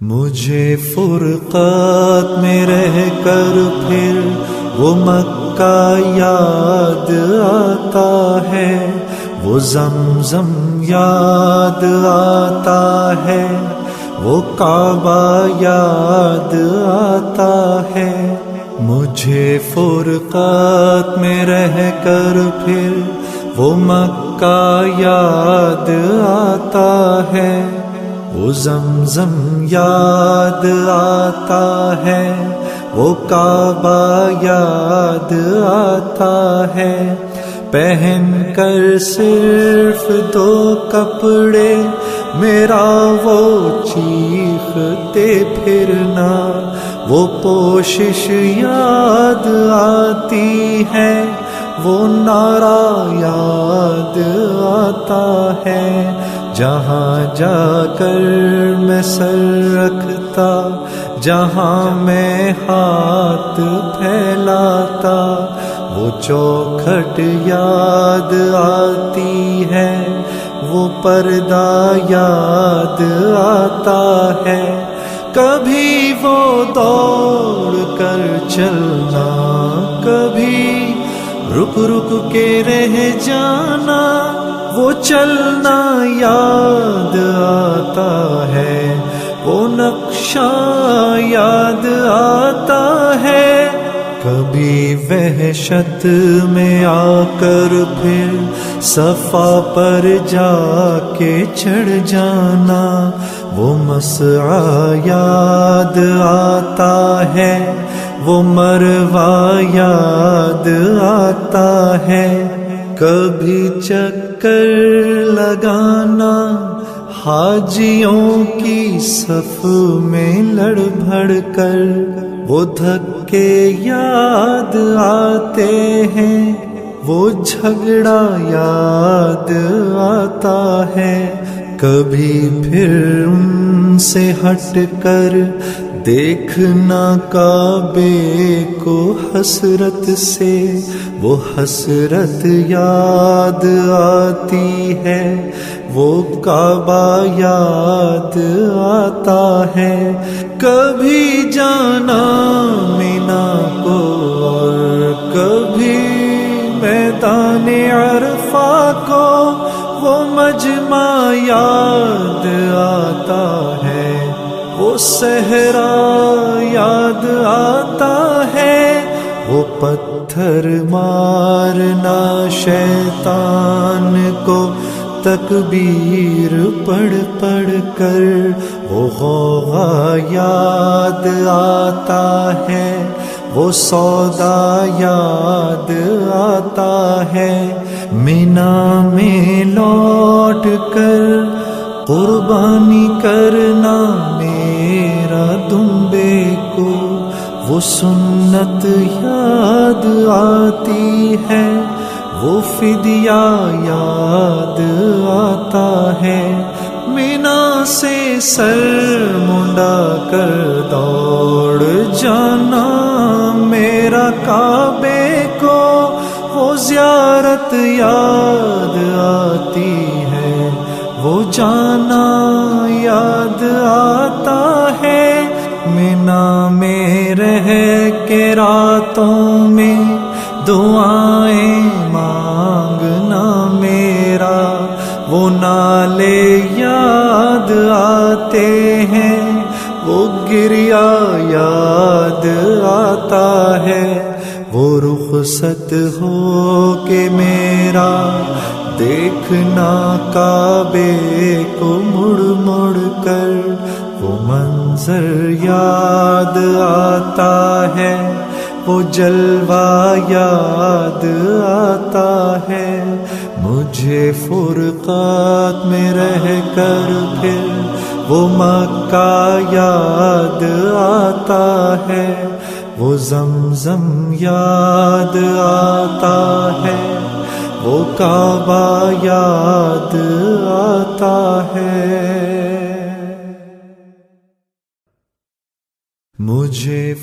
مجھے فرقات میں رہ کر پھر وہ مکہ یاد آتا ہے، وہ زمزم یاد آتا ہے، وہ کعبہ یاد آتا ہے۔ مجھے فرقات میں رہ کر پھر وہ مکہ یاد آتا ہے، وہ زمزم یاد آتا ہے، وہ کعبہ یاد آتا ہے۔ پہن کر صرف دو کپڑے میرا وہ چیختے پھرنا، وہ پوشش یاد آتی ہے، وہ نعرہ یاد آتا ہے۔ جہاں جا کر میں سر رکھتا، جہاں میں ہاتھ پھیلاتا، وہ چوکھٹ یاد آتی ہے، وہ پردہ یاد آتا ہے۔ کبھی وہ دوڑ کر چلنا، کبھی رک رک کے رہ جانا، وہ چلنا یاد آتا ہے، وہ نقشہ یاد آتا ہے۔ کبھی وحشت میں آ کر پھر صفا پر جا کے چڑھ جانا، وہ مسعی یاد آتا ہے، وہ مروہ یاد آتا ہے۔ کبھی چکر لگانا حاجیوں کی صف میں لڑ بھڑ کر، وہ دھکے یاد آتے ہیں، وہ جھگڑا یاد آتا ہے۔ کبھی پھر ان سے ہٹ کر دیکھنا کعبے کو حسرت سے، وہ حسرت یاد آتی ہے، وہ کعبہ یاد آتا ہے۔ کبھی جانا مینا کو اور کبھی میدان عرفہ کو، وہ مجمع یاد آتا ہے، وہ صحرا یاد آتا ہے، وہ پتھر مارنا شیطان کو تکبیر پڑھ پڑھ کر، وہ غوغا یاد آتا ہے، وہ سودا یاد آتا ہے۔ مینا میں لوٹ کر قربانی کرنا میرا دمبے کو، وہ سنت یاد آتی ہے، وہ فدیہ یاد آتا ہے۔ مینا سے سر منڈا کر دوڑ جانا میرا کعبے کو، وہ زیارت یاد آتی ہے، وہ جانا یاد آتا ہے۔ مینا میں رہ کے راتوں میں دعائیں مانگنا میرا، وہ نالے یاد آتے ہیں، وہ گریا یاد آتا ہے۔ وہ رخصت ہو کے میرا دیکھنا کعبے کو مڑ مڑ کر، وہ منظر یاد آتا ہے، وہ جلوہ یاد آتا ہے۔ مجھے فرقات میں رہ کر پھر وہ مکہ یاد آتا ہے، وہ زمزم یاد آتا ہے، وہ کعبہ یاد آتا ہے۔ مجھے